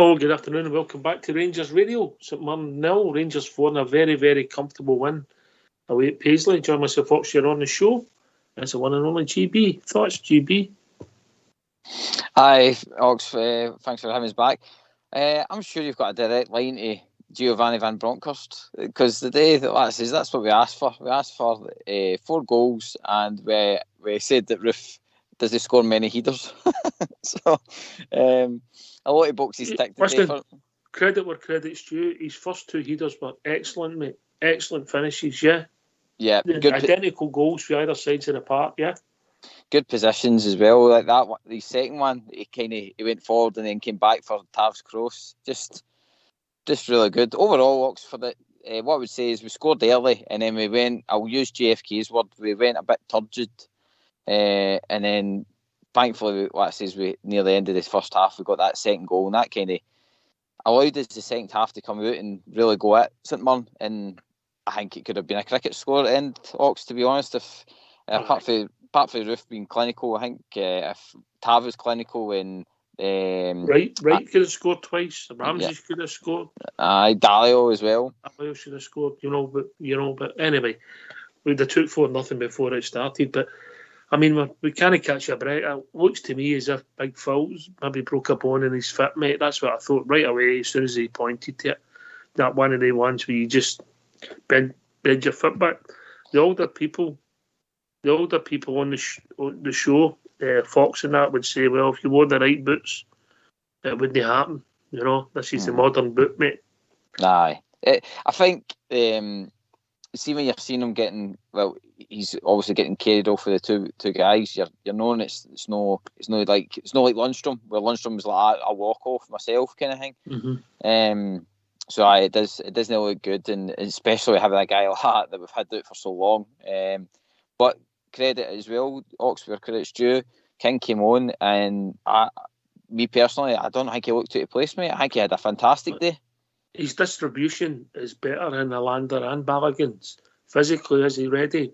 Oh, good afternoon and welcome back to Rangers Radio. St.Mirren 0, Rangers 4 in a very, very comfortable win away at Paisley. Join myself, Fox, here on the show. It's the one and only GB. Thoughts, GB? Hi, Ox. Thanks for having us back. I'm sure you've got a direct line to Giovanni Van Bronckhorst, because the day that's what we asked for. We asked for 4 goals, and we said that Roof doesn't score many headers. So a lot of boxes ticked today. Credit where credit's due. His first 2 headers were excellent, mate. Excellent finishes, yeah. Yeah, good identical goals for either sides of the park, yeah. Good positions as well. Like that one, the second one, he went forward and then came back for Tav's cross. Just really good overall. Oxford. What I would say is we scored early and then we went. I'll use JFK's word. We went a bit turgid, and then thankfully, we near the end of this first half, we got that second goal, and that kind of allowed us the second half to come out and really go at St Mirren. And I think it could have been a cricket score at the end, Ox, to be honest. If apart from Roof being clinical, I think if Tav was clinical and Right could have scored twice. Ramsey could have scored. Dalio as well. Dalio should have scored. But anyway, they took 4-0 before it started. But I mean, we can't catch a break. It looks to me as if Big Phil's maybe broke a bone in his foot, mate. That's what I thought right away as soon as he pointed to it. That one of the ones where you just bend your foot back. The older people on the show, Fox and that, would say, well, if you wore the right boots, it wouldn't happen. This is the modern boot, mate. Aye. I think, see when you're seeing him getting, well, he's obviously getting carried off with the two guys. You're knowing it's not like Lundstrom, where Lundstrom was like a walk off myself kind of thing. Mm-hmm. So it doesn't look good, and especially having a guy like that we've had out for so long. But credit as well, Oxford credit's due. King came on, and me personally, I don't think he looked out of place, mate. I think he had a fantastic day. His distribution is better in the Lander and Balogun's. Physically, is he ready?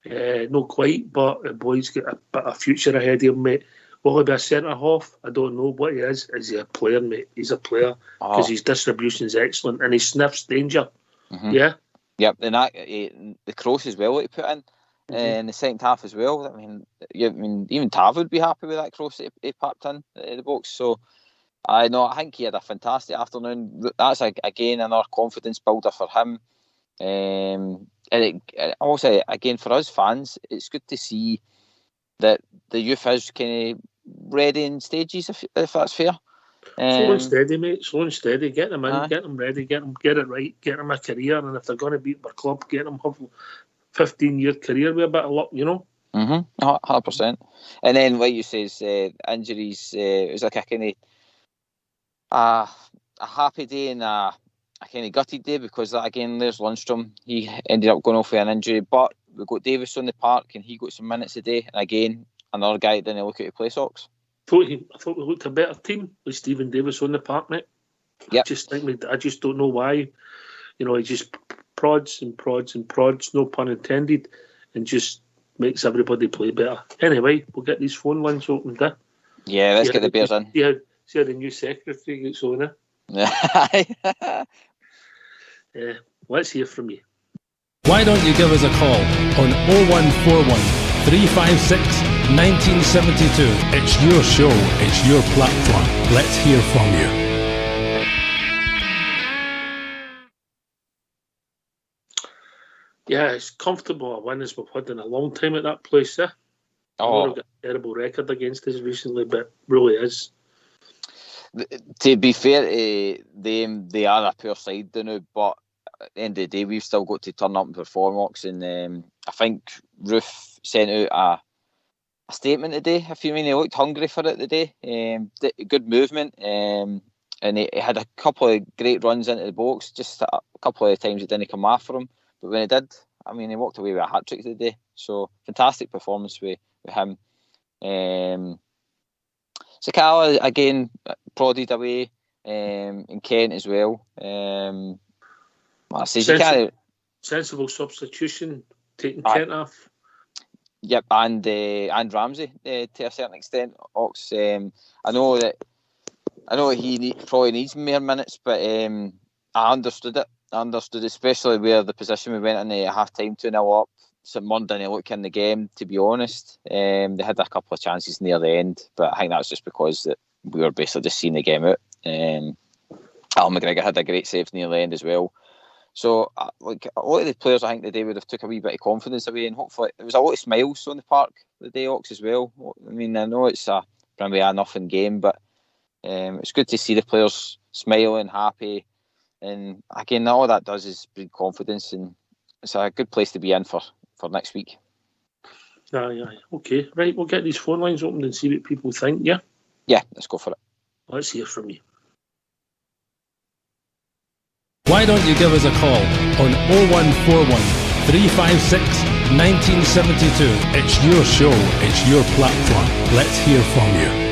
Not quite, but the boy's got a future ahead of him, mate. Will he be a centre-half? I don't know what he is. Is he a player, mate? He's a player because his distribution is excellent and he sniffs danger. Mm-hmm. Yeah? Yep, and the cross as well that he put in the second half as well. I mean, even Tav would be happy with that cross that he popped in the box. So, I think he had a fantastic afternoon. That's, again, another confidence builder for him. And also, again, for us fans, it's good to see that the youth is kind of ready in stages, if that's fair. Slow and steady, mate. Slow and steady. Get them in, get them ready, get it right, get them a career, and if they're going to beat their club, get them a 15-year career with a bit of luck, 100%. And then, like you say, injuries. It was like a kind of a happy day and a kind of gutted day because again, there's Lundstrom. He ended up going off with an injury, but we got Davis on the park and he got some minutes a day. And again, another guy that didn't look out of play, Sox. I thought we looked a better team with Stephen Davis on the park, mate. Yep. I just don't know why. He just prods and prods and prods, no pun intended, and just makes everybody play better. Anyway, we'll get these phone lines opened. Yeah, let's get the Bears in. See how the new secretary gets on. Let's hear from you. Why don't you give us a call on 0141 356 1972. It's your show, it's your platform. Let's hear from you. Yeah, it's comfortable a win as we've had in a long time at that place. We've got a terrible record against us recently, but really is. To be fair to them, they are a poor side now, but at the end of the day, we've still got to turn up and perform, Ox. And I think Roof sent out a statement today. If you mean, he looked hungry for it today. Good movement, and he had a couple of great runs into the box. Just a couple of times it didn't come after him, but when he did, I mean, he walked away with a hat trick today. So fantastic performance with him. Sakala again prodded away, and Kent as well. Sensible substitution, taking Kent off. Yep, and Ramsey to a certain extent. Ox. I know that I know he probably needs more minutes, but I understood it. Especially where the position we went in at half-time 2-0 up. St. Mirren didn't look in the game, to be honest. They had a couple of chances near the end, but I think that's just because that we were basically just seeing the game out. Al McGregor had a great save near the end as well. So, like a lot of the players, I think today would have took a wee bit of confidence away, and hopefully there was a lot of smiles on the park the day, Ox, as well. I mean, I know it's probably a nothing game, but it's good to see the players smiling, happy, and again, all that does is breed confidence, and it's a good place to be in for next week. Aye. Okay, right, we'll get these phone lines opened and see what people think, yeah? Yeah, let's go for it. Let's hear from you. Why don't you give us a call on 0141 356 1972? It's your show, it's your platform. Let's hear from you.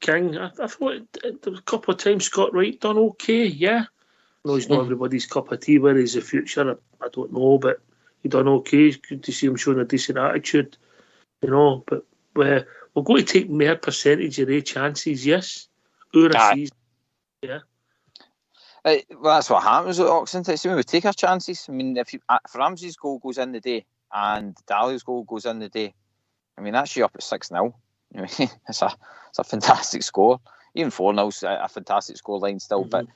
King, I thought there was a couple of times Scott Wright done okay, yeah? I know he's not everybody's cup of tea. Where is the future? I don't know, but he done okay. It's good to see him showing a decent attitude, you know, but we're going to take more percentage of their chances, yes? Over a season, yeah. Well, that's what happens at Oxford. When we take our chances. I mean, if Ramsey's goal goes in the day and Dali's goal goes in the day, I mean, that's you up at 6-0. I mean, it's a fantastic score. Even 4-0's a fantastic score line still. Mm-hmm.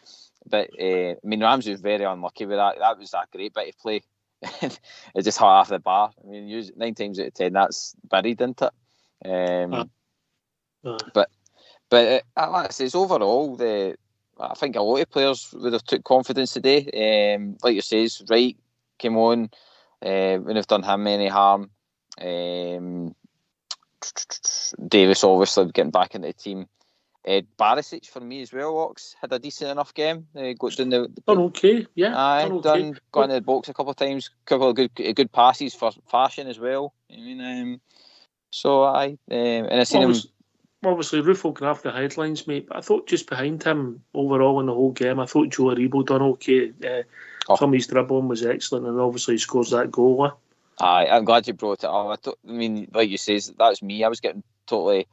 But I mean, Ramsey was very unlucky with that. That was a great bit of play. It just hit off the bar. I mean, 9 times out of 10, that's buried, isn't it? But like I say, overall, I think a lot of players would have took confidence today. Like you say, Wright came on, wouldn't have done him any harm. Davis obviously getting back into the team. Barisic for me as well, Ox, had a decent enough game. Got down done okay, yeah. Got into the box a couple of times, couple of good passes for fashion as well. I mean, and I seen him. Obviously, Rufo grabbed the headlines, mate, but I thought just behind him, overall in the whole game, I thought Joe Aribo done okay. Some of his dribbling was excellent, and obviously he scores that goal. Aye, I'm glad you brought it up. I mean, like you say, that was me. I was getting totally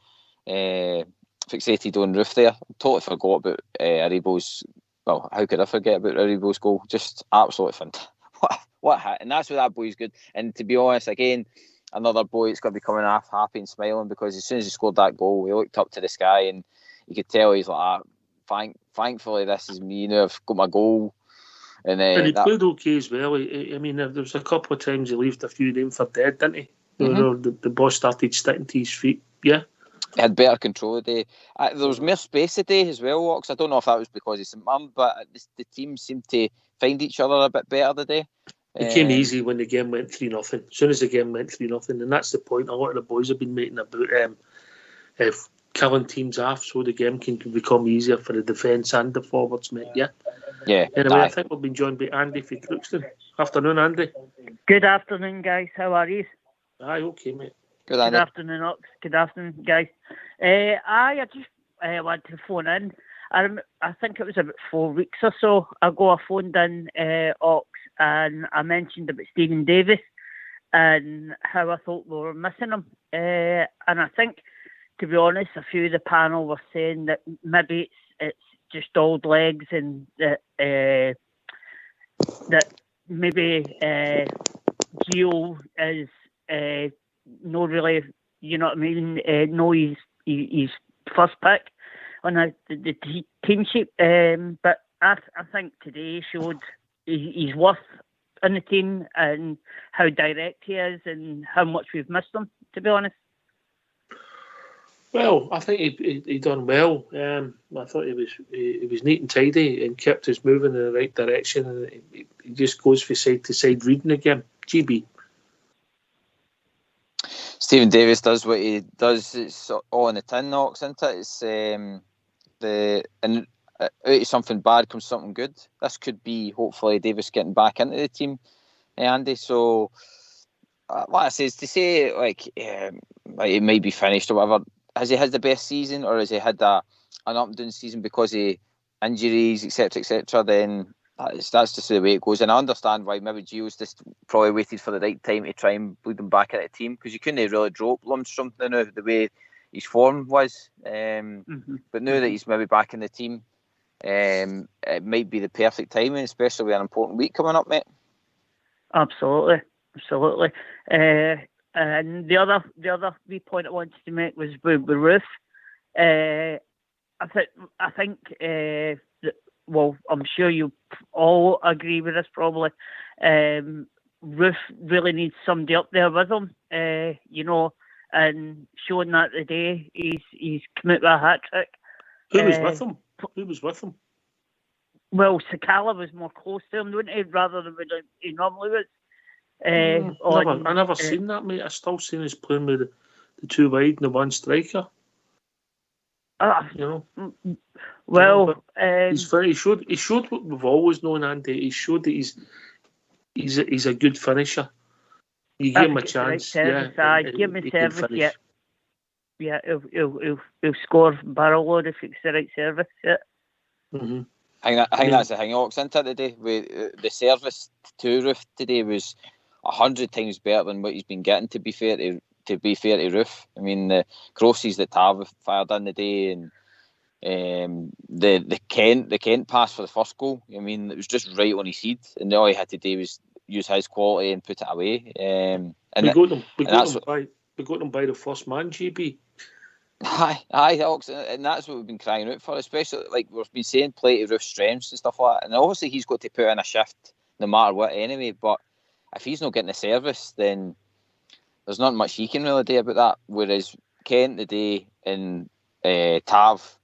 fixated on Roof there. Totally forgot about Aribo's. Well, how could I forget about Aribo's goal? Just absolutely fantastic. What hit? And that's where that boy's good. And to be honest, again, another boy that's going to be coming off happy and smiling, because as soon as he scored that goal, he looked up to the sky and you could tell he's like, thankfully this is me, you know, I've got my goal. And he played okay as well. I mean, there was a couple of times he left a few of them for dead, didn't he? Mm-hmm. You know, the boss started sticking to his feet, yeah. He had better control today. There was more space today as well, Ox. I don't know if that was because of St. Mirren, but the team seemed to find each other a bit better today. It came easy when the game went 3-0. As soon as the game went 3-0, and that's the point a lot of the boys have been making about killing teams off so the game can become easier for the defence and the forwards, mate. Yeah. Yeah. Anyway, I think we've been joined by Andy from Crookston. Afternoon, Andy. Good afternoon, guys. How are you? Aye, okay, mate. Good afternoon, Ox. Good afternoon, guys. I just wanted to phone in. I think it was about 4 weeks or so ago I phoned in, Ox, and I mentioned about Stephen Davis and how I thought we were missing him. And I think, to be honest, a few of the panel were saying that maybe it's just old legs, and that maybe Gio is not really, you know what I mean, no, he's first pick on the team sheet. But I think today showed he's worth in the team and how direct he is and how much we've missed him, to be honest. Well, I think he done well. I thought he was neat and tidy and kept us moving in the right direction. And he just goes from side to side reading again. GB. Stephen Davis does what he does. It's all in the tin, Knox, isn't it? It's and out of something bad comes something good. This could be hopefully Davis getting back into the team, Andy. So, what I say is to say like it might be finished or whatever. Has he had the best season, or has he had an up and down season because of injuries, etc., etc.? Then that's just the way it goes. And I understand why maybe Gio's just probably waited for the right time to try and bleed him back into the team, because you couldn't really drop Lundstrom now, the way his form was. But now that he's maybe back in the team, it might be the perfect timing, especially with an important week coming up, mate. Absolutely. And the other wee point I wanted to make was with Ruth. I think well, I'm sure you all agree with this probably. Ruth really needs somebody up there with him, and showing that today he's come out with a hat trick. Who was with him? Well, Sakala was more close to him, wouldn't he, rather than he normally was. I never seen that, mate. I still seen us playing with the two wide and the one striker. Well, he showed what we've always known, Andy. He showed that he's a good finisher. You give him a chance, give him a service, yeah. He'll score barrel load if it's the right service, yeah. Mm-hmm. I think that's the thing, Ox, isn't it, today? The service to Roof today was 100 times better than what he's been getting, to be fair to Roof. I mean, the crosses that Tav fired in the day, and the Kent pass for the first goal, I mean, it was just right on his head, and all he had to do was use his quality and put it away. We got them by the first man, GB. Aye, Ox, and that's what we've been crying out for, especially, like we've been saying, play to Roof's strengths and stuff like that. And obviously he's got to put in a shift no matter what anyway, but if he's not getting the service, then there's not much he can really do about that. Whereas Kent today and Tav,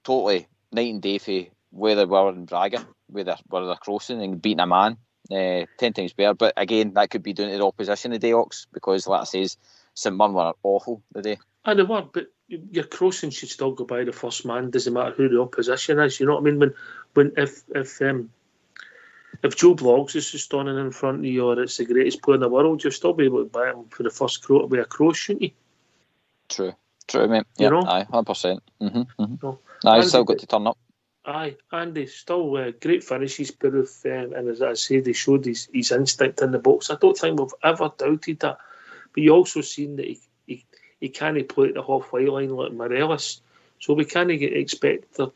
totally night and day for where they were in Braga, where they're crossing and beating a man 10 times better. But again, that could be down to the opposition today, Ox, because like I says, St.Mirren were awful today. They were, but your crossing should still go by the first man. Doesn't matter who the opposition is. You know what I mean? If Joe Bloggs is just standing in front of you, or it's the greatest player in the world, you'll still be able to buy him for the first with a cross, shouldn't you? True, mate. Yeah, aye, 100%. No. Aye, still got to turn up. Aye, Andy, still great finishes, but and as I said, he showed his instinct in the box. I don't think we've ever doubted that. But you also seen that he can't play at the halfway line like Morelos, so we can't expect that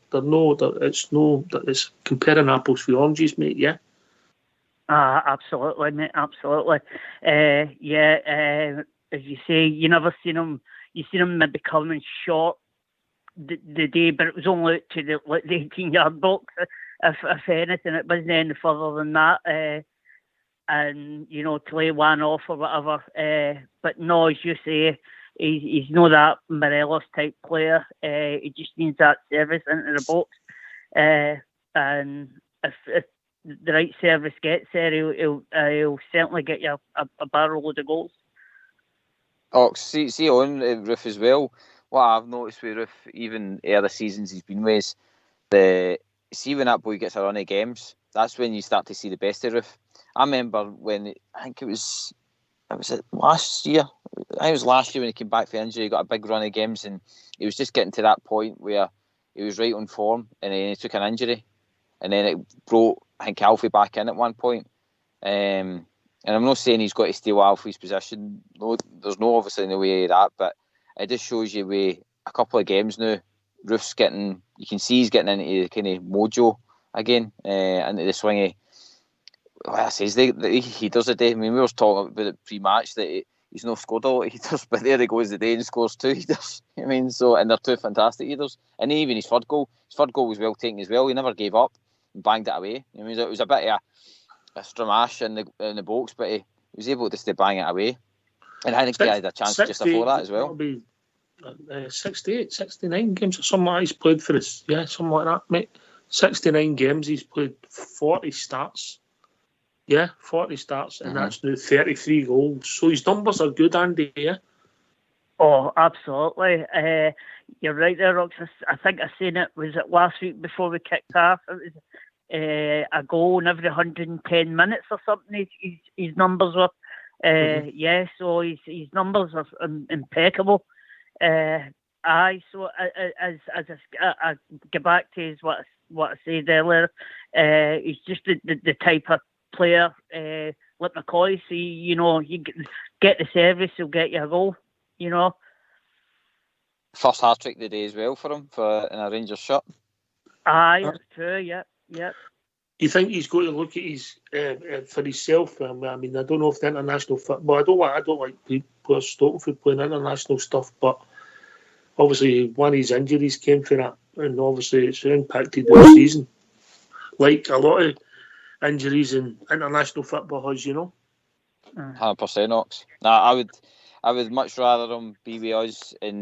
it's comparing apples with oranges, mate. Yeah. Absolutely, mate. Absolutely. As you say, you never seen him. You seen him maybe coming short the day, but it was only out to the 18-yard box. If anything, it wasn't any further than that. And to lay one off or whatever. But no, as you say, he's not that Morelos type player. He just needs that service into the box. And if the right service gets there, he'll certainly get you a barrel load of goals. See on Roof as well. What I've noticed with Roof, even early seasons he's been with, see when that boy gets a run of games, that's when you start to see the best of Roof. I remember when, I think it was last year? I think it was last year when he came back for injury, he got a big run of games, and he was just getting to that point where he was right on form, and then he took an injury, and then it brought, I think, Alfie back in at one point. And I'm not saying he's got to steal Alfie's position. No, there's no obviously no way of that, but it just shows you with a couple of games now, Roof's getting, you can see he's getting into the kind of mojo again, into the swingy. Well, I says he does a day. I mean, we were talking about it pre-match that he's not scored a lot of headers, but there he goes the day and scores 2 headers. I mean, and they're 2 fantastic headers. And even his third goal was well taken as well. He never gave up and banged it away. I mean, it was a bit of a stramash in the box, but he was able just to bang it away. And I think he had a chance just before that as well. That'll be 68, 69 games or something like that he's played for us. Yeah, something like that, mate. 69 games, he's played 40 starts. Yeah, 40 starts, and that's now 33 goals. So his numbers are good, Andy, yeah? Oh, absolutely. You're right there, Rox. I think I seen it, was it last week before we kicked off? It was a goal in every 110 minutes or something, his numbers were. Yeah, so his numbers are impeccable. So as I get back to what what I said earlier. He's just the type of player like McCoy. See, you get the service, he'll get you a goal. First hat-trick today as well for him in a Rangers shirt. Aye, that's true. Yep. You think he's got to look at his for himself? I mean, I don't know if the international football. I don't like people stopping for playing international stuff, but obviously one of his injuries came from that, and obviously it's impacted the season, like a lot of injuries in international football has. 100%, Ox. Nah, I would much rather him be with us and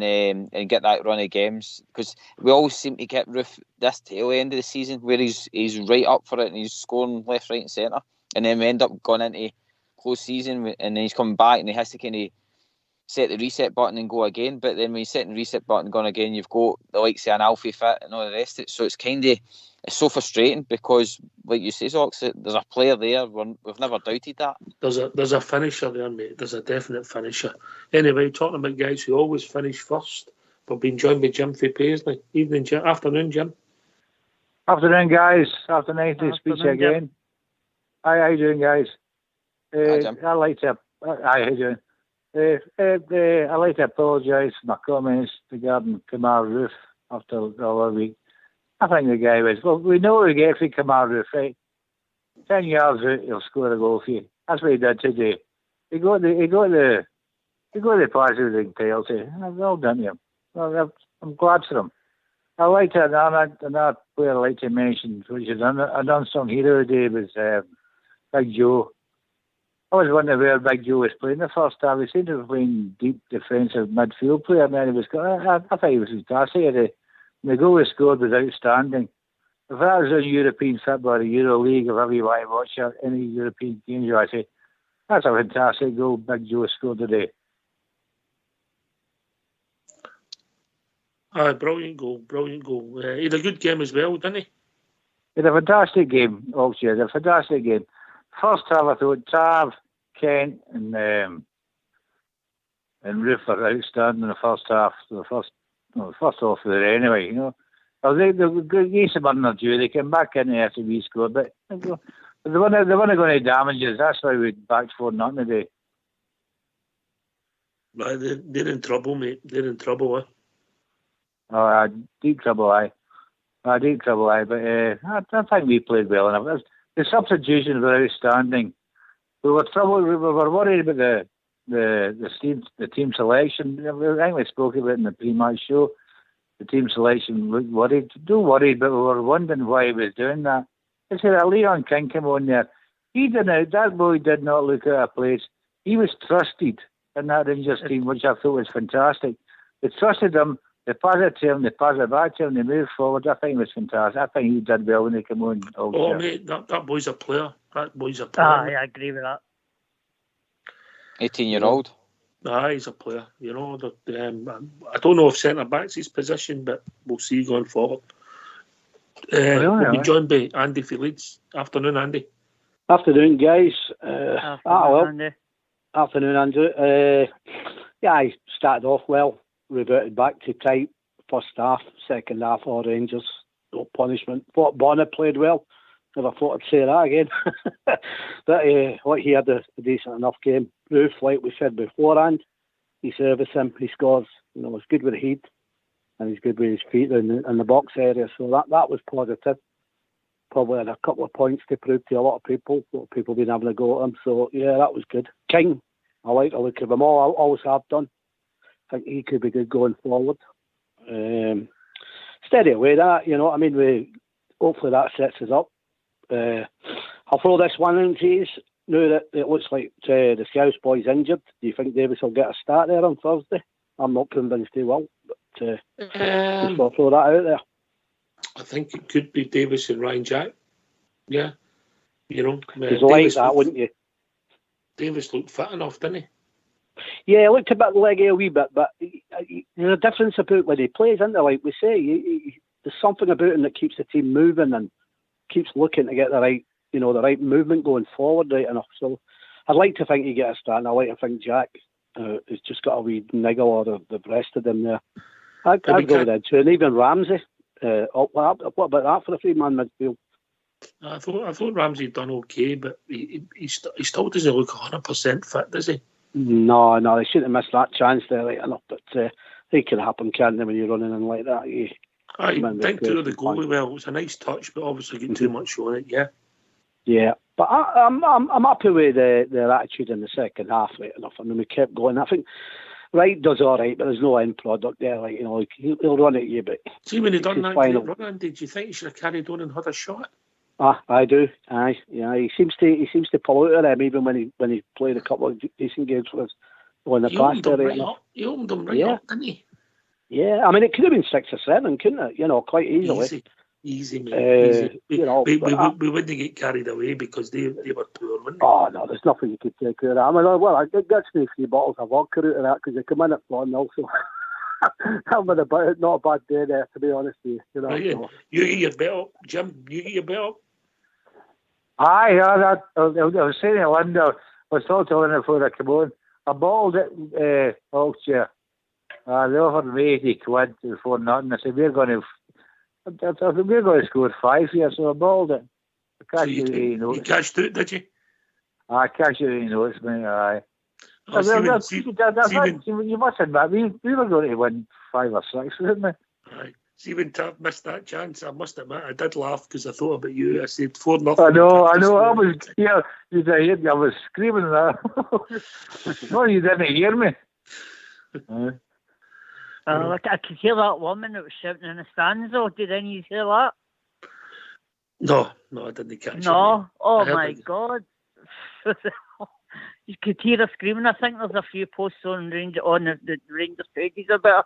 get that run of games, because we always seem to get Roof this tail end of the season where he's right up for it and he's scoring left, right and centre, and then we end up going into close season and then he's coming back and he has to kind of set the reset button and go again. But then when you set the reset button and going again, you've got the likes of an Alfie fit and all the rest of it. So it's so frustrating because, like you say, Ox, there's a player there. We've never doubted that. There's a finisher there, mate. There's a definite finisher. Anyway, talking about guys who always finish first, we've been joined by Jim from Paisley. Afternoon, Jim. Afternoon, guys. Nice to speak to you again. Hi, how you doing, guys? Hi, Jim. Hi, how you doing? I'd like to apologise for my comments regarding Kamar Roof after the other week. I think the guy was... Well, we know we get from Kamar Roof, right? 10 yards out, he'll score a goal for you. That's what he did today. He got the pass he was entitled to. Well done to him. Well, I'm glad for him. I like to... Another player I'd like to mention, which is an unsung hero today, was Big Joe. I was wondering where Big Joe was playing the first half. He seemed to be playing deep defensive midfield player, and then he was. I thought he was fantastic. The goal he scored was outstanding. If that was in European football, the Euro League, or whatever you want to watch any European games, I say that's a fantastic goal Big Joe scored today. Brilliant goal. He had a good game as well, didn't he? He had a fantastic game, also. A fantastic game. First half, I thought Tav, Kent, and Roof were outstanding in the first half. The first half there anyway, Well, they gave some under due. They came back in after we scored, but they weren't going to damage us. That's why we backed 4-0 today. They're in trouble, mate. They're in trouble, eh? Oh, deep trouble, aye. Deep trouble, aye. But I think we played well enough. The substitutions were outstanding. We were worried about the team selection. I think we spoke about it in the pre-match show. The team selection looked worried. But we were wondering why he was doing that. I said, Leon King came on there. That boy did not look out of place. He was trusted in that Rangers team, which I thought was fantastic. They trusted him. They pass it to him, they pass it back to him, they move forward. I think it was fantastic. I think he did well when he came on. Mate, that boy's a player. I agree with that. 18-year-old. He's a player. I don't know if centre-back's his position, but we'll see going forward. We'll be joined by Andy for Leeds. Afternoon, Andy. Afternoon, guys. Andy. Afternoon, Andrew. I started off well. Reverted back to type. First half, second half, all Rangers. No punishment. Thought Bonner played well. Never thought I'd say that again. But he had a decent enough game. Roof, like we said beforehand, he serviced him, he scores. He's good with the heat and he's good with his feet in the box area. So that was positive. Probably had a couple of points to prove to a lot of people. People been having a go at him. So, yeah, that was good. King, I like the look of him all. I always have done. I think he could be good going forward. Steady away that, I mean, hopefully that sets us up. I'll throw this one into you. Now that it looks like the Scouse boy's injured, do you think Davis will get a start there on Thursday? I'm not convinced he will, but just I'll throw that out there. I think it could be Davis and Ryan Jack. Yeah. You'd like that, wouldn't you? Davis looked fit enough, didn't he? Yeah, he looked a bit leggy a wee bit, but there's a difference about when he plays, isn't there? Like we say, there's something about him that keeps the team moving and keeps looking to get the right movement going forward right enough. So I'd like to think he get a start, and I like to think Jack has just got a wee niggle or the rest of them there. I'd go with that too, and even Ramsey. What about that for a 3-man midfield? I thought Ramsey done okay, but he still doesn't look 100% fit, does he? No, he shouldn't have missed that chance there right enough. But it can happen, can't it, when you're running in like that? I think to the goalie well. It was a nice touch, but obviously getting too much on it. Yeah. Yeah, but I'm happy with their attitude in the second half right enough. I mean, we kept going. I think Wright does all right, but there's no end product there. Like, he'll run at you, but see when he done that great run, did you think he should have carried on and had a shot? I do. Aye, yeah. He seems to pull out of them even when he played a couple of decent games for us on the past area. He opened them right up, didn't he? Yeah, I mean it could have been 6 or 7, couldn't it? Quite easily. Easy, mate. Easy. We wouldn't get carried away because they were poor, wouldn't they? Oh no, there's nothing you could take out of that. I mean, well, I got me 3 bottles of vodka out of that because they come in at 4-0. So not a bad day there, to be honest with you. Right, so. You get your bet up, Jim. You get your bet up. Aye, I was saying to Linda, I was talking to Linda before I came on. I balled it, Wiltshire. They offered me 80 quid for nothing. I said, we're going to score 5 here, so I balled it. You cashed it, did you? I cashed it, notes, mate, aye. You must admit, we were going to win 5 or 6, wasn't we? Aye. See, when Tav missed that chance, I must admit, I did laugh because I thought about you. I said 4-0. I know. I was, you didn't hear me. I was screaming that. No, you didn't hear me. I could hear that woman that was shouting in the stands, though. Did any of you hear that? No, I didn't catch it. No? Oh, my God. You could hear her screaming. I think there's a few posts on the Rangers pages about her.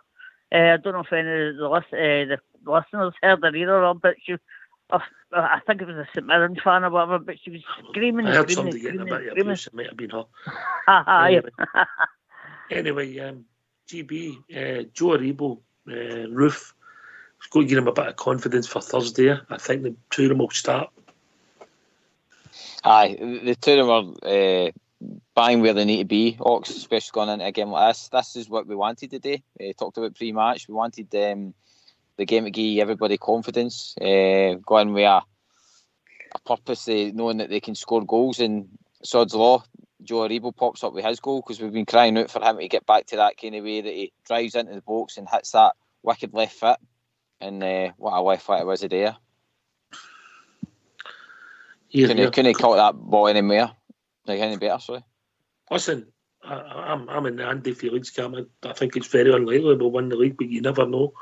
I don't know if any of the listeners heard her either, but I think it was a St.Mirren fan or whatever, but she was screaming. I heard somebody getting a bit of abuse. It might have been her. Anyway, GB, Joe Aribo, Roof, it's going to give him a bit of confidence for Thursday. I think the two of them will start. Aye, the two of them are bang where they need to be, Ox, especially going into a game like this. This is what we wanted today. Talked about pre-match. We wanted the game to give everybody confidence, going with a purpose, knowing that they can score goals. And sod's law, Joe Aribo pops up with his goal because we've been crying out for him to get back to that kind of way that he drives into the box and hits that wicked left foot. And what a left foot it was today. Couldn't caught that ball anywhere. Like any better, sorry. Listen, I'm in the Andy Felix camp. I think it's very unlikely we'll win the league, but you never know.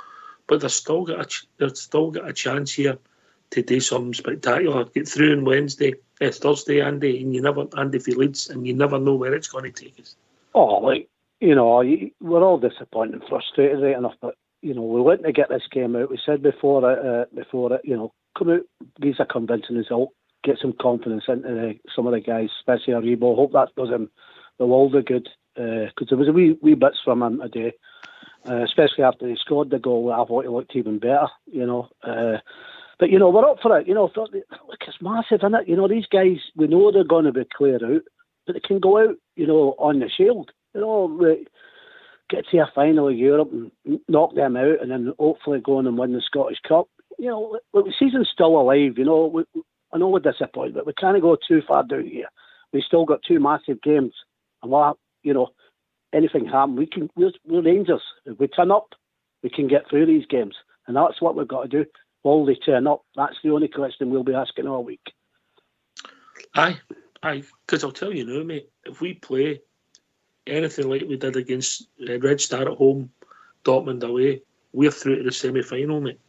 But they've still got a chance here to do something spectacular. Get through on Thursday, Andy, and Andy Felix, and you never know where it's going to take us. Oh, we're all disappointed and frustrated right enough, but we want to get this game out. We said before it, come out, these are convincing result. Get some confidence into some of the guys, especially Aribo. Hope that does him the world of good, because there was a wee bits from him today, especially after he scored the goal. I thought he looked even better, But we're up for it. Look, it's massive, isn't it? These guys, we know they're going to be cleared out, but they can go out, on the shield. Get to a final of Europe and knock them out, and then hopefully go on and win the Scottish Cup. The season's still alive. I know we're disappointed, but we can't go too far down here. We've still got 2 massive games, and anything happen, we're Rangers. If we turn up, we can get through these games, and that's what we've got to do. Will they turn up? That's the only question we'll be asking all week. Aye, because I'll tell you now, mate, if we play anything like we did against Red Star at home, Dortmund away, we're through to the semi-final, mate.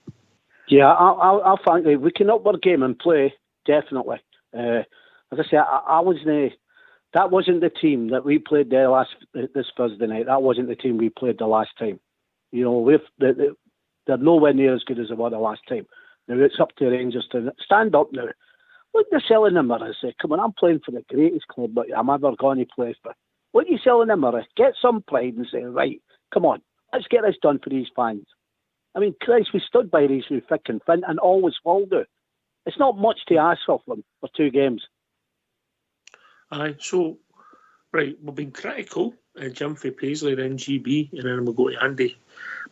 Yeah, I think we can up our game and play, definitely. As I say, that wasn't the team that we played there this Thursday night. That wasn't the team we played the last time. They're nowhere near as good as they were the last time. Now it's up to Rangers to stand up now. What they're selling them and say, come on, I'm playing for the greatest club that I'm ever going to play for. What are you selling them for? Get some pride and say, right, come on, let's get this done for these fans. I mean, Christ, we stood by these through thick and thin and always will do. It's not much to ask of them for 2 games. Aye, so, right, we've been critical, Jim for Paisley, then GB, and then we'll go to Andy.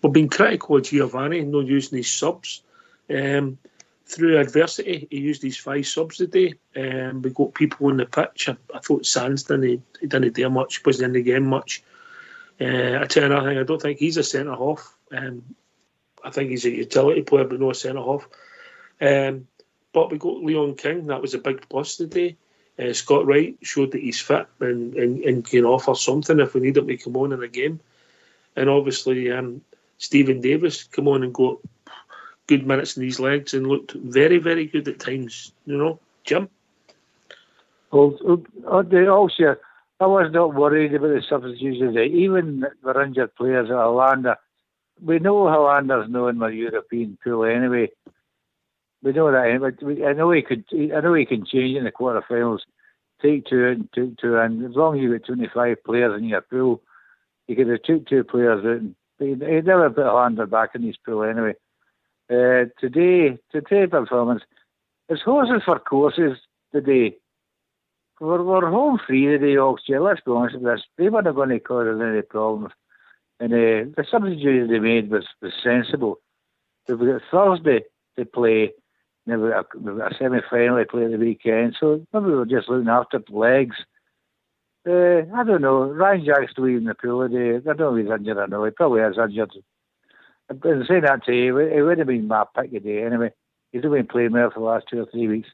We've been critical of Giovanni, not using his subs. Through adversity, he used his 5 subs today. We got people on the pitch. I thought Sands he didn't do much, wasn't in the game much. I tell you another thing, I don't think he's a centre half. I think he's a utility player, but not a centre half. But we got Leon King. That was a big plus today. Scott Wright showed that he's fit and can offer something if we need him to come on in a game. And obviously, Stephen Davis come on and got good minutes in his legs and looked very, very good at times. Jim? Also, I was not worried about the substitutions. Even the injured players at Hollander, we know Hollander's not in the European pool anyway. We know that anyway. I know he can change in the quarterfinals. Take 2 out and take 2 in. As long as you've got 25 players in your pool, you could have took 2 players out. And he'd never put Hollander back in his pool anyway. Today performance, it's horses for courses today. We're home free today, Oxford. Let's be honest with this. They weren't going to cause us any problems. And the substitution they made was sensible. We've got Thursday to play. We've got a semi-final to play at the weekend. So maybe we're just looking after the legs. I don't know. Ryan Jack's still in the pool today. I don't know if he's injured or no. He probably is injured. I've been saying that to you. It would have been my pick today anyway. He's been playing well for the last 2 or 3 weeks.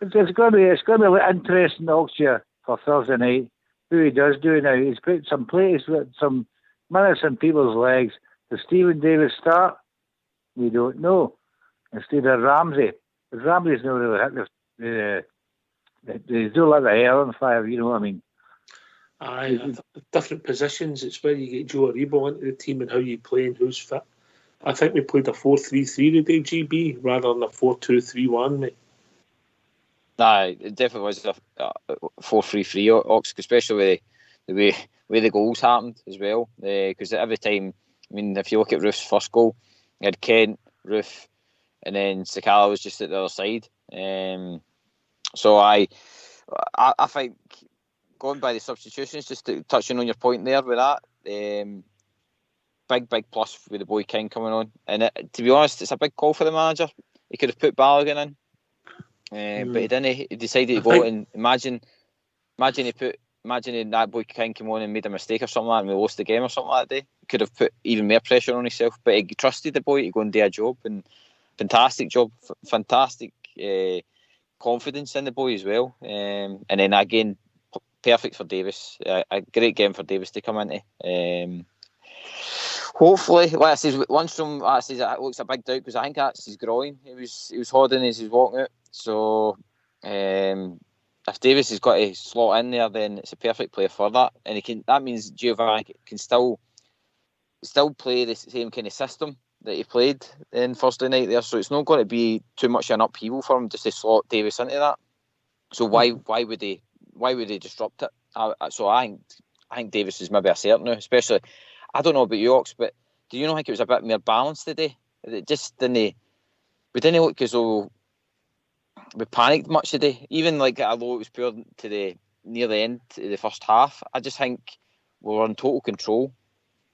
It's going to be interesting Oxford for Thursday night. Who he does do now. He's put some plays with some minutes in people's legs. Does Stephen Davis start? We don't know. Instead of Ramsey. But Ramsey's not really hit they do like the hair on fire, you know what I mean? Aye, different positions. It's where you get Joe Aribo into the team and how you play and who's fit. I think we played a 4-3-3 today, GB, rather than a 4-2-3-1, mate. Nah, it definitely was a 4-3-3, Ox, especially the way the goals happened as well. Because every time, I mean, if you look at Roof's first goal, you had Kent, Roof, and then Sakala was just at the other side. So I think, going by the substitutions, just touching on your point there with that, big plus with the boy King coming on. And to be honest, it's a big call for the manager. He could have put Balogun in. But he didn't. He decided to go and imagine that boy King came on and made a mistake or something like that, and we lost the game or something like that day. He could have put even more pressure on himself, but he trusted the boy to go and do a job, and fantastic job, fantastic confidence in the boy as well. And then again, perfect for Davis. A great game for Davis to come into. Hopefully, like I said, Lundstrom, it looks a big doubt because I think that's his groin. He was holding as he's walking out. So if Davis has got to slot in there, then it's a perfect player for that. And that means Giovanni can still play the same kind of system that he played in Thursday night there. So it's not going to be too much of an upheaval for him just to slot Davis into that. So why would they disrupt it? So I think Davis is maybe a certain now, especially. I don't know about you, Ox, but do you not think it was a bit more balanced today? It just didn't. We didn't look as though we panicked much today. Even although it was poor near the end of the first half, I just think we were in total control.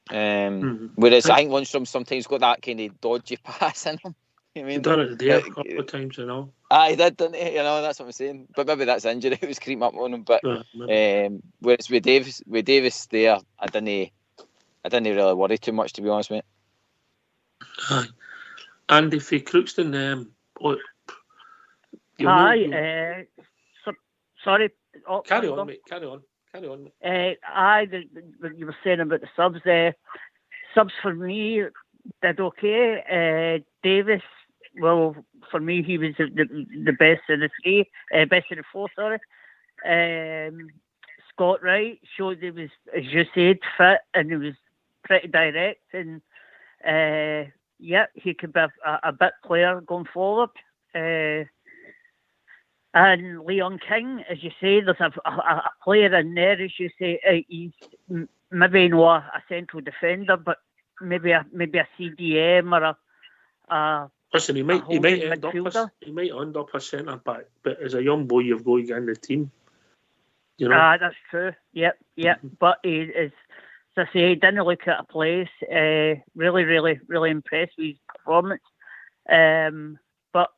Whereas I think Lundstrom sometimes got that kind of dodgy pass in him. You know what I mean? He done it today a couple of times, you know. He did, didn't he? You know, that's what I'm saying. But maybe that's injury. It was creeping up on him. But whereas with Davis there, I didn't really worry too much, to be honest, mate. Aye. Andy for Crookston, sorry. Carry on, mate. Carry on. You were saying about the subs there. Subs for me did okay. Davis, well, for me, he was the best of the three, best of the four, sorry. Scott Wright showed he was, as you said, fit, and he was pretty direct, and he could be a bit player going forward. And Leon King, as you say, there's a player in there, as you say, he's maybe not a central defender, but maybe a CDM or a listen, he might end up a centre back, but as a young boy, you've got to get in the team. You know. That's true. Yep. But he is, as I say, he didn't look at a place. Really, really, really impressed with his performance. But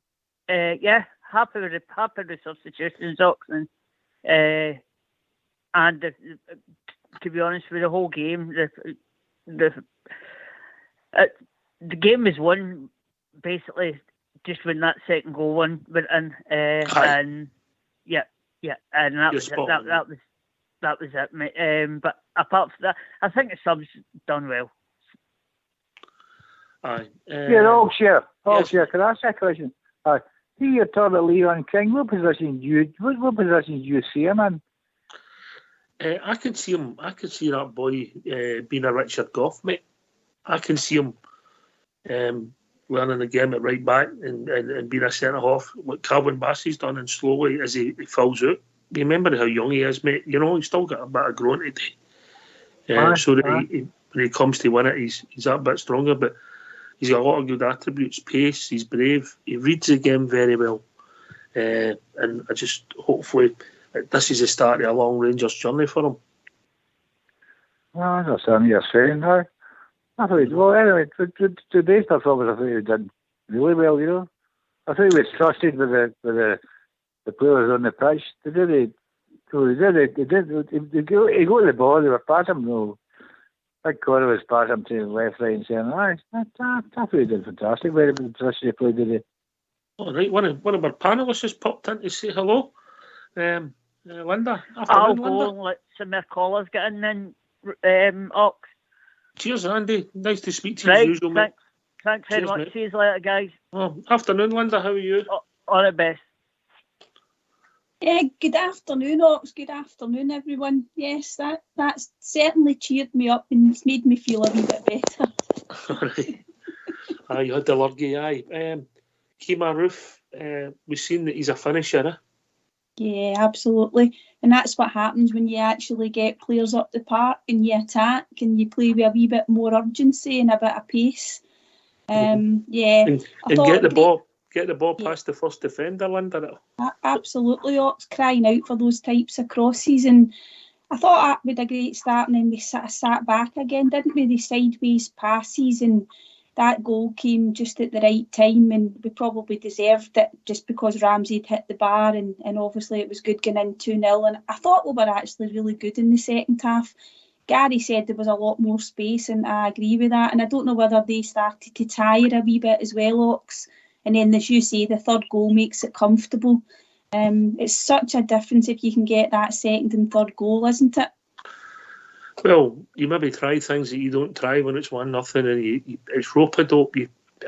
yeah, happy with the substitutions, Oxen. And to be honest, with the whole game, the game was won basically just when that second goal went in, and yeah, and that was it. That was it, mate. But apart from that, I think the subs done well. Aye. All-share. Can I ask a question? See your talk about Leon King. What position do you see him in? I can see him. I can see that boy being a Richard Gough, mate. I can see him learning the game at right back and being a centre half. What Calvin Bassey's done, and slowly as he fills out. Remember how young he is, mate. You know, he's still got a bit of growing to do. So that when he comes to win it, he's that bit stronger. But he's got a lot of good attributes. Pace, he's brave. He reads the game very well. And I just, hopefully, this is the start of a long Rangers journey for him. Well, that's something you're saying, huh? I thought, well, anyway, today's performance, I thought he did really well, you know. I thought he was trusted with the players on the pitch. He got the ball, they were passing him, no. Big Connor was passing him to the left, right, and saying, I thought he did fantastic, very good position he played today. All right, one of our panellists has popped in to say hello. Linda. I'll go and let some more callers get in then, Ox. Cheers, Andy. Nice to speak to you as usual, mate. Thanks very much. See you later, guys. Well, afternoon, Linda. How are you? All the best. Good afternoon, Ox. Good afternoon, everyone. Yes, that's certainly cheered me up and it's made me feel a wee bit better. All right. You had the lurgy, aye. Kemar Roof, we've seen that he's a finisher, eh? Yeah, absolutely. And that's what happens when you actually get players up the park and you attack and you play with a wee bit more urgency and a bit of pace. Yeah. And get the ball past the first defender, Linda. Absolutely, Ox, crying out for those types of crosses. And I thought that with a great start, and then we sort of sat back again, didn't we? The sideways passes, and that goal came just at the right time, and we probably deserved it just because Ramsey had hit the bar, and obviously it was good going in 2-0. And I thought we were actually really good in the second half. Gary said there was a lot more space, and I agree with that. And I don't know whether they started to tire a wee bit as well, Ox. And then, as you say, the third goal makes it comfortable. It's such a difference if you can get that second and third goal, isn't it? Well, you maybe try things that you don't try when it's 1-0, and it's rope-a-dope.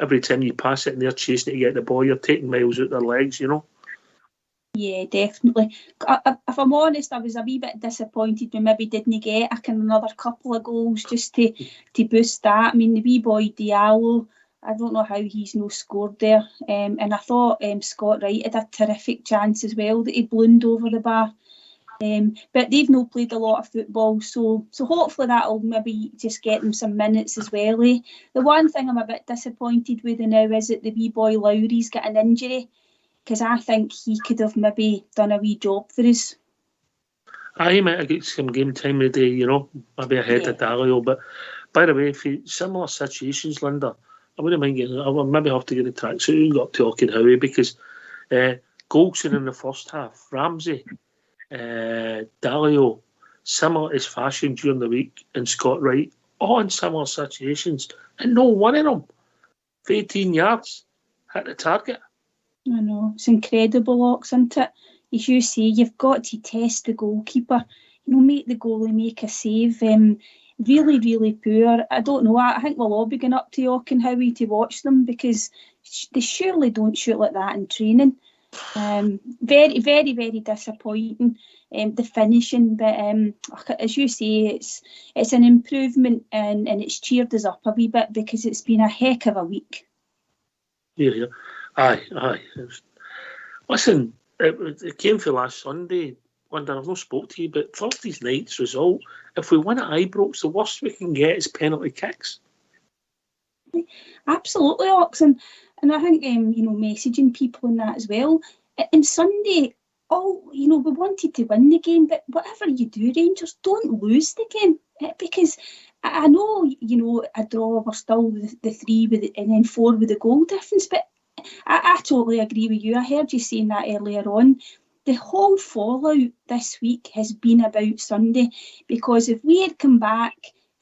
Every time you pass it and they're chasing it to get the ball, you're taking miles out their legs, you know? Yeah, definitely. If I'm honest, I was a wee bit disappointed we maybe didn't get another couple of goals just to boost that. I mean, the wee boy Diallo, I don't know how he's no scored there. And I thought Scott Wright had a terrific chance as well that he ballooned over the bar. But they've not played a lot of football, so hopefully that'll maybe just get them some minutes as well. The one thing I'm a bit disappointed with now is that the wee boy Lowry's got an injury, because I think he could have maybe done a wee job for us. He might have got some game time today, you know, maybe ahead of Dalio. But by the way, for similar situations, Linda, I wouldn't mind I would maybe have to get a tracksuit and go up to Auchenhowie, because Golson in the first half, Ramsey, Dalio, similar as fashion during the week, and Scott Wright, all in similar situations, and no one of them for 18 yards hit the target. I know, it's incredible, Ox, isn't it? As you say, you've got to test the goalkeeper, make the goalie make a save. Really, really poor. I don't know. I think we'll all be going up to Auchenhowie to watch them, because they surely don't shoot like that in training. Very, very, very disappointing. The finishing, but as you say, it's an improvement, and it's cheered us up a wee bit, because it's been a heck of a week. Yeah. Aye. Listen, it came for last Sunday. Wonder, I've not spoke to you, but Thursday night's result, if we win at Ibrox, the worst we can get is penalty kicks. Absolutely, Ox, and I think messaging people in that as well. And Sunday, we wanted to win the game, but whatever you do, Rangers, don't lose the game, because I know, a draw, we're still the 3 and then 4 with the goal difference, but I totally agree with you. I heard you saying that earlier on. The whole fallout this week has been about Sunday, because if we had come back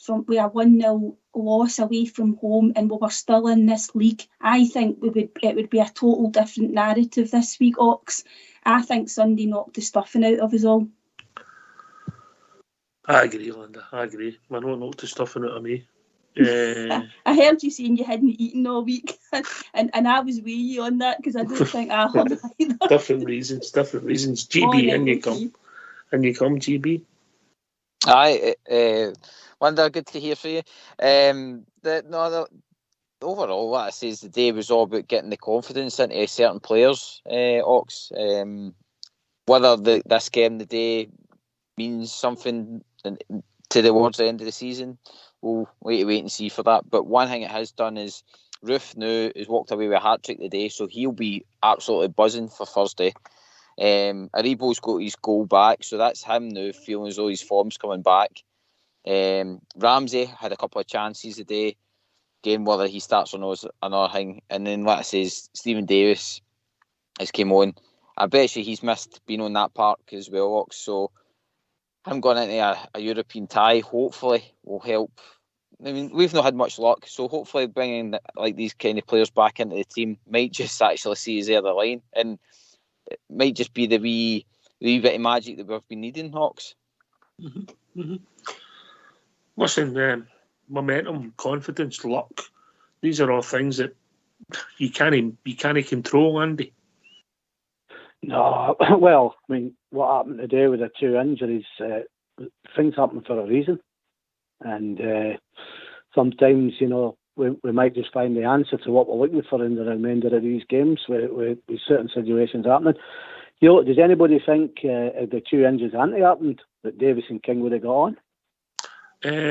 with a 1-0 loss away from home and we were still in this league, I think it would be a total different narrative this week, Ox. I think Sunday knocked the stuffing out of us all. I agree, Linda. I agree. I know it knocked the stuffing out of me. I heard you saying you hadn't eaten all week, and I was with you on that, because I don't think I had either. Different reasons. GB, and you come, GB. Aye, Linda, good to hear from you. Overall, what I say is the day was all about getting the confidence into certain players, Ox. Whether this game today means something towards the end of the season, we'll wait and see for that. But one thing it has done is Roof now has walked away with a hat-trick today, so he'll be absolutely buzzing for Thursday. Aribo's got his goal back, so that's him now feeling as though his form's coming back. Ramsey had a couple of chances today, again, whether he starts or not is another thing. And then, like I say, Stephen Davis has came on. I bet you he's missed being on that park as well, Ox. So him going into a European tie, hopefully, will help. I mean, we've not had much luck, so hopefully bringing these kind of players back into the team might just actually see us the other line, and it might just be the wee bit of magic that we've been needing, Hawks. Mm-hmm. Mm-hmm. Listen, momentum, confidence, luck, these are all things that you can't control, Andy. No, well, I mean, what happened today with the 2 injuries, things happen for a reason. And sometimes, we might just find the answer to what we're looking for in the remainder of these games with certain situations happening. Does anybody think if the 2 injuries hadn't happened, that Davis and King would have got on?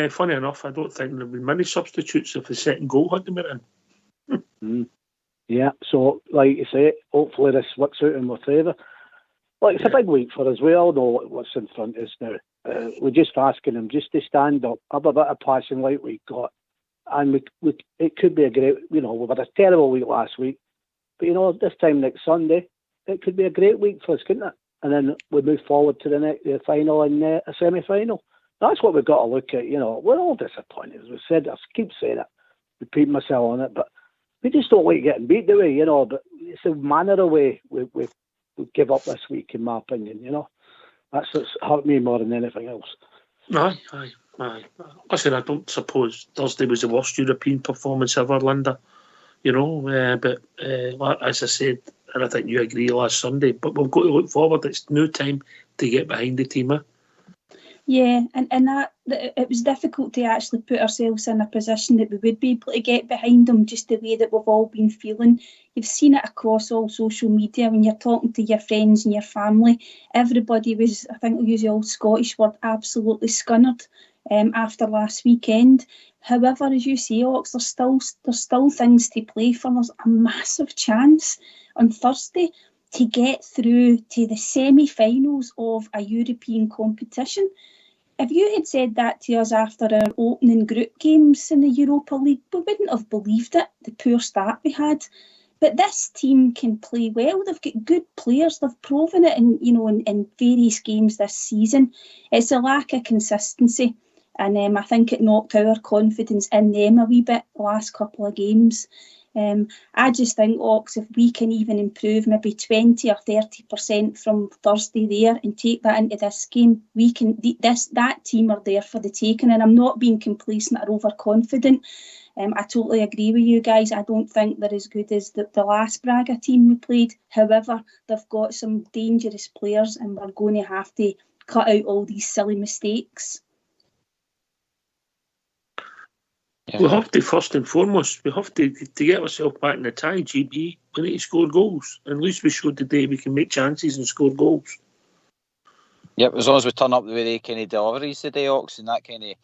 Funny enough, I don't think there have been many substitutes if the second goal hadn't been in. Yeah, so like you say, hopefully this works out in our favour. Like, it's a big week for us. We all know what's in front of us now. We're just asking them just to stand up, have a bit of passion like we got. And it could be a great, we've had a terrible week last week. But, this time next Sunday, it could be a great week for us, couldn't it? And then we move forward to the final and a semi-final. That's what we've got to look at. We're all disappointed, as we said. I keep saying it, repeating myself on it, but we just don't like getting beat, do we? But it's a manner of way we give up this week, in my opinion. That's what's hurt me more than anything else. Aye. Listen, I don't suppose Thursday was the worst European performance ever, Linda. But as I said, and I think you agree last Sunday, but we've got to look forward. It's no time to get behind the team. Yeah, and that it was difficult to actually put ourselves in a position that we would be able to get behind them, just the way that we've all been feeling. You've seen it across all social media when you're talking to your friends and your family. Everybody was, I think I'll use the old Scottish word, absolutely scunnered after last weekend. However, as you say, Ox, there's still things to play for. There's a massive chance on Thursday to get through to the semi-finals of a European competition. If you had said that to us after our opening group games in the Europa League, we wouldn't have believed it, the poor start we had. But this team can play well. They've got good players. They've proven it in various games this season. It's a lack of consistency. And I think it knocked our confidence in them a wee bit the last couple of games. I just think, Ox, if we can even improve maybe 20 or 30% from Thursday there and take that into this game, we can. That team are there for the taking, and I'm not being complacent or overconfident. I totally agree with you guys. I don't think they're as good as the last Braga team we played. However, they've got some dangerous players, and we're going to have to cut out all these silly mistakes. Yeah. We have to, first and foremost, to get ourselves back in the tie, GB, we need to score goals. And at least we showed today we can make chances and score goals. Yep, as long as we turn up the way they kind of deliveries today, Ox, and that kind of...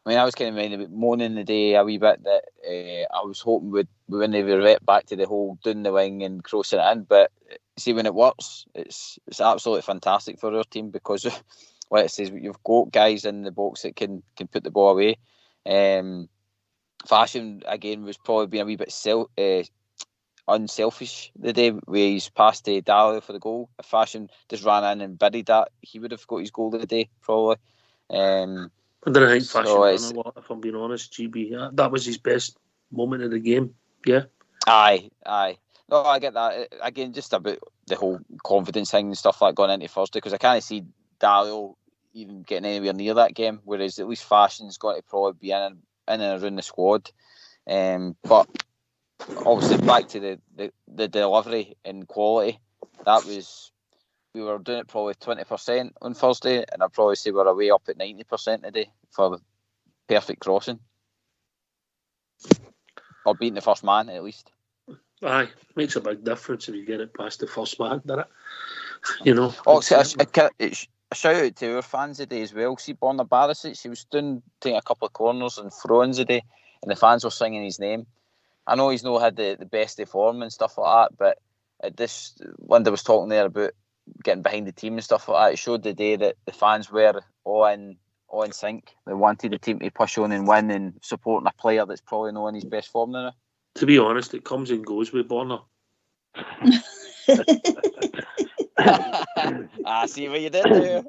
I mean, I was kind of moaning the day a wee bit that I was hoping we wouldn't revert back to the whole down the wing and crossing it in, but see when it works, it's absolutely fantastic for our team because, like it says, you've got guys in the box that can put the ball away. Fashion again was probably being a wee bit unselfish the day where he's passed to Dario for the goal. If Fashion just ran in and buried that, he would have got his goal of the day probably. I don't think Fashion ran a lot, if I'm being honest. GB, that was his best moment of the game. Yeah. Aye. No, I get that. Again, just about the whole confidence thing and stuff like going into Thursday, because I can't see Dario even getting anywhere near that game, whereas at least Fashion's got to probably be in and around the squad. But obviously back to the delivery and quality, we were doing it probably 20% on Thursday, and I'd probably say we're away up at 90% today for perfect crossing. Or beating the first man, at least. Aye, makes a big difference if you get it past the first man, doesn't it? You know. Also, a shout out to our fans today as well. See Borna Barisic, he was taking a couple of corners and throw-ins today, and the fans were singing his name. I know he's not had the best of form and stuff like that, but at this, Linda was talking there about getting behind the team and stuff like that. It showed the day that the fans were all in sync. They wanted the team to push on and win, and supporting a player that's probably not in his best form now. To be honest, it comes and goes with Borna. I see what you did there.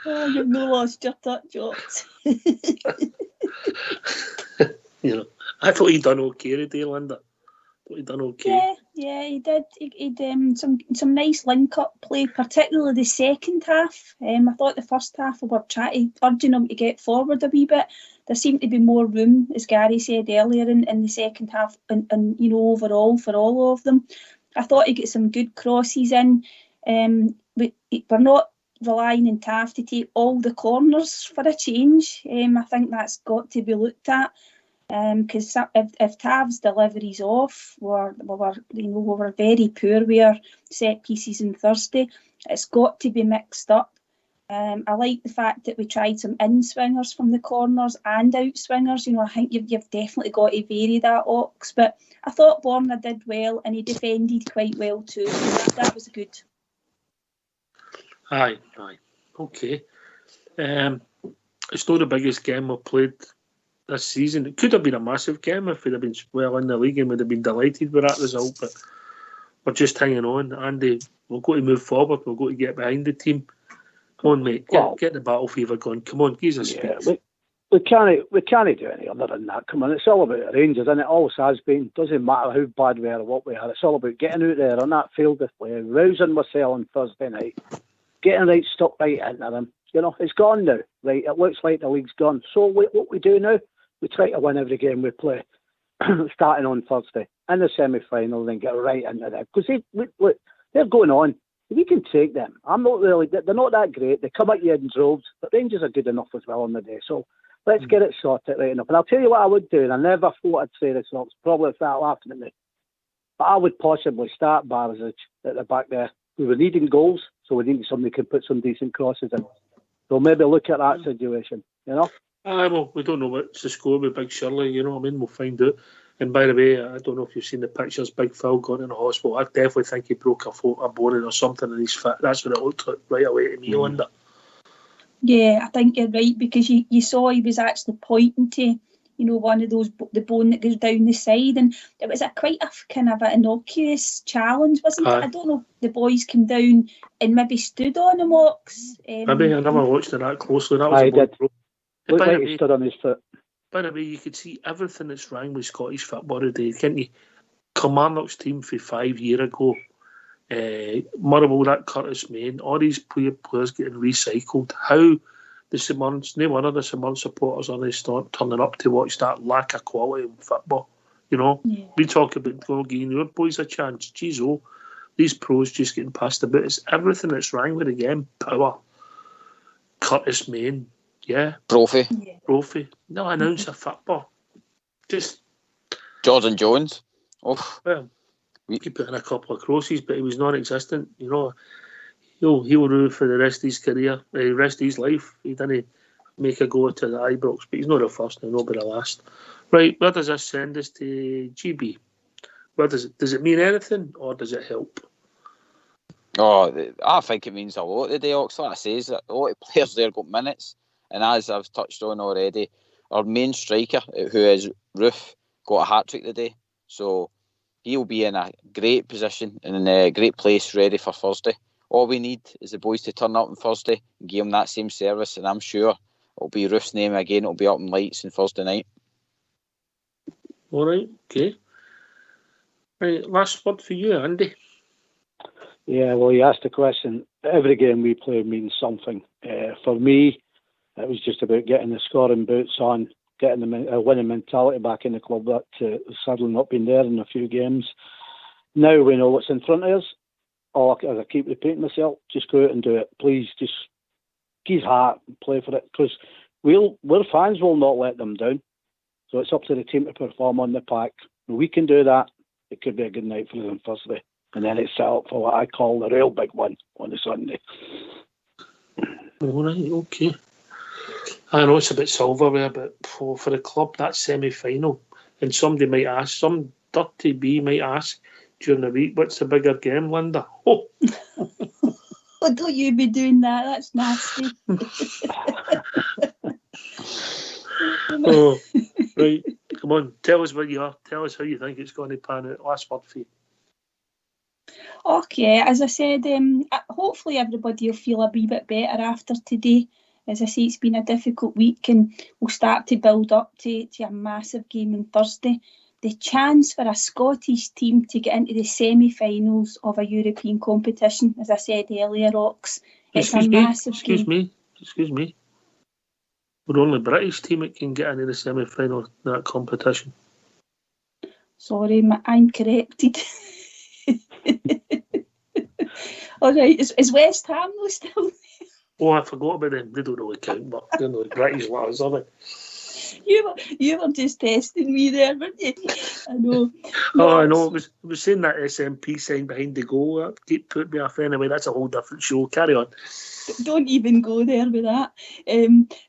Oh, you've no lost your touch, Ox. You know, I thought he'd done okay today, Linda. He done okay. Yeah, he did. He did some nice link-up play, particularly the second half. I thought the first half we were urging him to get forward a wee bit. There seemed to be more room, as Gary said earlier, in the second half, and you know, overall for all of them. I thought he got some good crosses in. We're not relying on Tav to take all the corners for a change. I think that's got to be looked at. Because if Tav's delivery's off, we were very poor with our set pieces on Thursday. It's got to be mixed up. I like the fact that we tried some in swingers from the corners and out swingers. You know, I think you've definitely got to vary that, Ox. But I thought Borna did well, and he defended quite well too. That was good. Aye, okay. It's not the biggest game we've played this season. It could have been a massive game if we'd have been well in the league, and we'd have been delighted with that result, but we're just hanging on. Andy, we've got to move forward. We've got to get behind the team. Come on, mate, get the battle fever going. Come on, give us a space. We can't do any other than that. Come on, it's all about the Rangers, and it always has been. Doesn't matter how bad we are or what we are. It's all about getting out there on that field of play, rousing myself on Thursday night, getting right stuck right into them. You know, it's gone now. Right, it looks like the league's gone. So what we do now, we try to win every game we play, starting on Thursday in the semi-final, and then get right into them. Because they're going on. We can take them. They're not that great. They come at you in droves, but Rangers are good enough as well on the day. So let's get it sorted right enough. And I'll tell you what I would do, and I never thought I'd say this, so it's probably start laughing at me. But I would possibly start Barisic at the back there. We were needing goals, so we needed somebody who could put some decent crosses in. So maybe look at that situation, you know? Well, we don't know what's the score with Big Shirley, you know what I mean? We'll find out. And by the way, I don't know if you've seen the pictures, Big Phil gone in the hospital. I definitely think he broke a bone or something in his foot. That's what it looked like right away to me, Linda. Yeah, I think you're right, because you saw he was actually pointing to, you know, one of those, the bone that goes down the side, and it was quite a kind of an innocuous challenge, wasn't it? I don't know if the boys came down and maybe stood on him, Ox. Maybe I never watched it that closely. That was I did. Looked like he stood on his foot. By the way, you could see everything that's wrong with Scottish football today, can't you? Kilmarnock's team for 5 years ago, Motherwell, that Curtis Main, all these players getting recycled. How the St. Mirren, no one of the St. Mirren supporters are they start turning up to watch that lack of quality in football? You know, we talk about giving your boys a chance. Jeez, these pros just getting passed about. It's everything that's wrong with the game. Power, Curtis Main. Yeah. Brophy. No announcer football. Just Jordan Jones. Well, he put in a couple of crosses, but he was non-existent. You know, he'll rule for the rest of his career, the rest of his life. He didn't make a go to the Ibrox, but he's not the first and not the last. Right, where does this send us to GB? Where does it mean anything, or does it help? I think it means a lot today, Ox. Like I say, a lot of players there got minutes, and as I've touched on already, our main striker, who is Roof, got a hat-trick today, so he'll be in a great position and in a great place ready for Thursday. All we need is the boys to turn up on Thursday and give him that same service, and I'm sure it'll be Roof's name again. It'll be up in lights on Thursday night. All right, okay. Right, last word for you, Andy. Yeah, well, you asked the question. Every game we play means something. For me, it was just about getting the scoring boots on, getting the winning mentality back in the club that sadly not been there in a few games. Now we know what's in front of us. As I keep repeating myself, just go out and do it. Please, just give heart and play for it, because we're fans will not let them down. So it's up to the team to perform on the pack. When we can do that, it could be a good night for us on Thursday. And then it's set up for what I call the real big one on the Sunday. All right, okay. I know it's a bit silverware, but for the club, that semi-final, and somebody might ask, some dirty bee might ask during the week, what's the bigger game, Linda? Oh, Oh, don't you be doing that. That's nasty. oh, right. Come on, tell us what you are. Tell us how you think it's going to pan out. Last word for you. Okay, as I said, hopefully everybody will feel a wee bit better after today. As I say, it's been a difficult week, and we'll start to build up to a massive game on Thursday. The chance for a Scottish team to get into the semi-finals of a European competition, as I said earlier, Ox, it's a massive game. Excuse me. We're the only British team that can get into the semi-final of that competition. Sorry, I'm corrected. All right, is West Ham though still? Oh, I forgot about them. They don't really count, but they're not British lads, are they? You were just testing me there, weren't you? I know. Oh, I know. I was saying that SMP sign behind the goal. That keep putting me off anyway. That's a whole different show. Carry on. Don't even go there with that.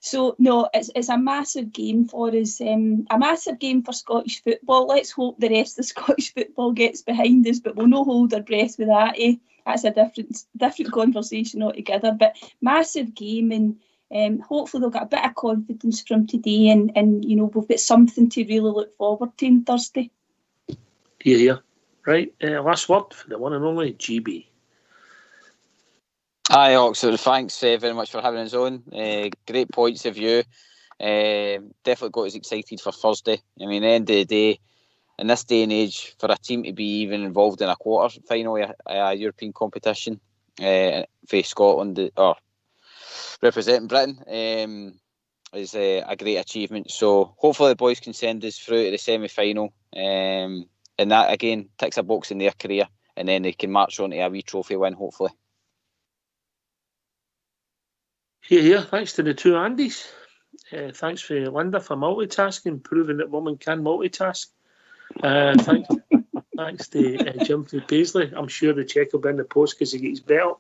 So no, it's a massive game for us. A massive game for Scottish football. Let's hope the rest of Scottish football gets behind us, but we'll no hold our breath with that. That's a different conversation altogether. But massive game, and hopefully they'll get a bit of confidence from today, and you know, we've got something to really look forward to on Thursday. Yeah. Right. Last word for the one and only GB. Hi, Oxford. Thanks very much for having us on. Great points of view. Definitely got us excited for Thursday. I mean, at the end of the day, in this day and age, for a team to be even involved in a quarter final of a European competition for Scotland or representing Britain is a great achievement. So hopefully the boys can send us through to the semi-final, and that again ticks a box in their career, and then they can march on to a wee trophy win, hopefully. Yeah. Thanks to the two Andys. Thanks for Linda for multitasking, proving that women can multitask. Thanks to Jim for Paisley. I'm sure the check will be in the post because he gets better.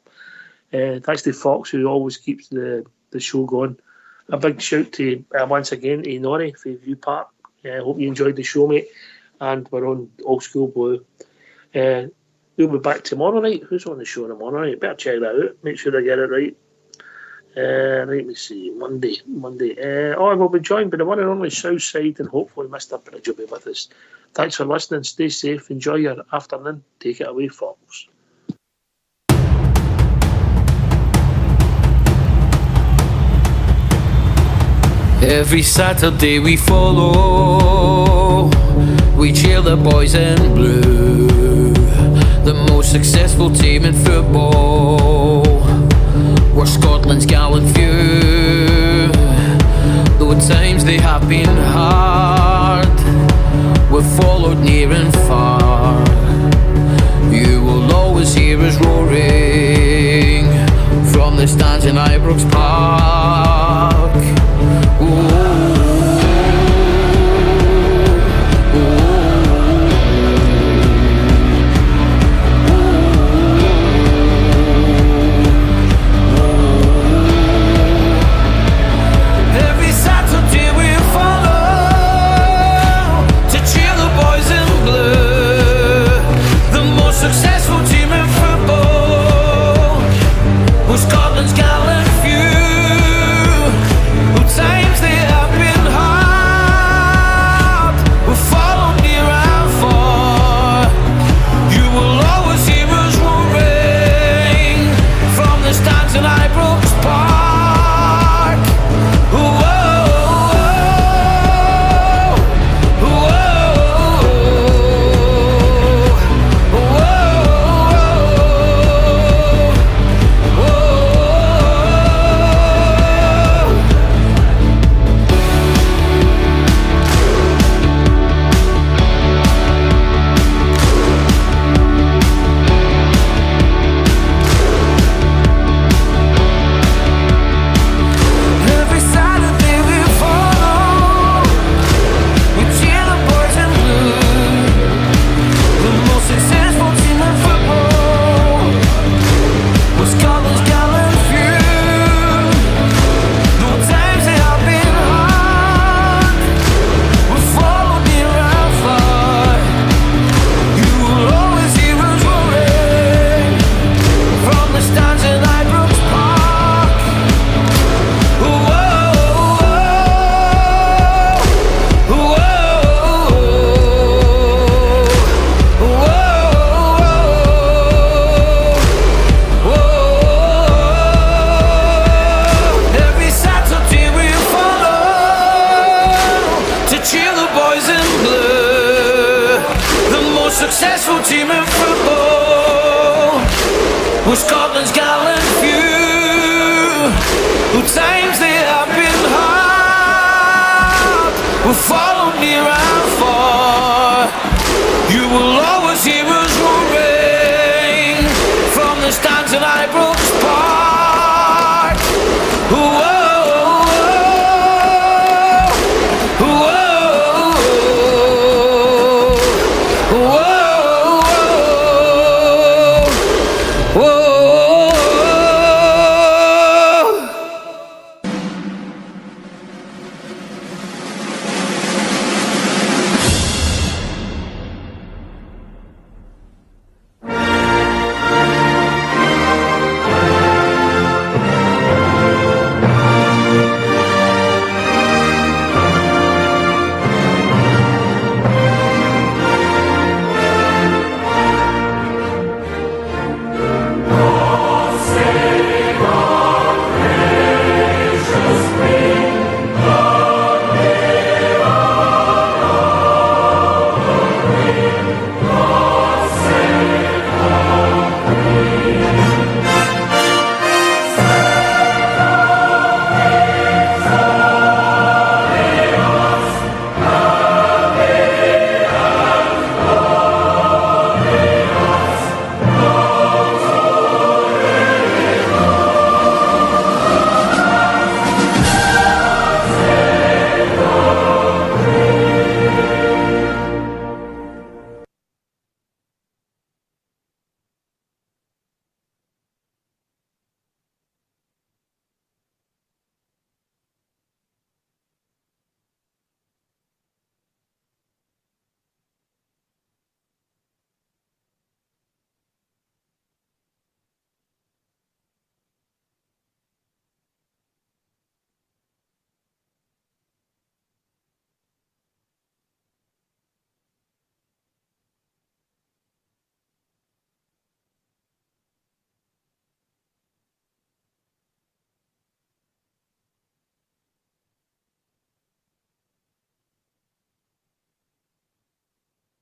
Thanks to Fox, who always keeps the show going. A big shout to once again to Nori for View Park. Hope you enjoyed the show, mate. And we're on Old School Blue. We'll be back tomorrow night. Who's on the show tomorrow night? Better check that out. Make sure I get it right. Let me see. Monday. I will be joined by the one and only Southside, and hopefully Mr. Bridge will be with us. Thanks for listening. Stay safe. Enjoy your afternoon. Take it away, folks. Every Saturday we follow, we cheer the boys in blue, the most successful team in football. We're Scotland's gallant few, though at times they have been hard. We've followed near and far. You will always hear us roaring from the stands in Ibrox Park. Successful team in football. successful team in football. We're Scotland's gallant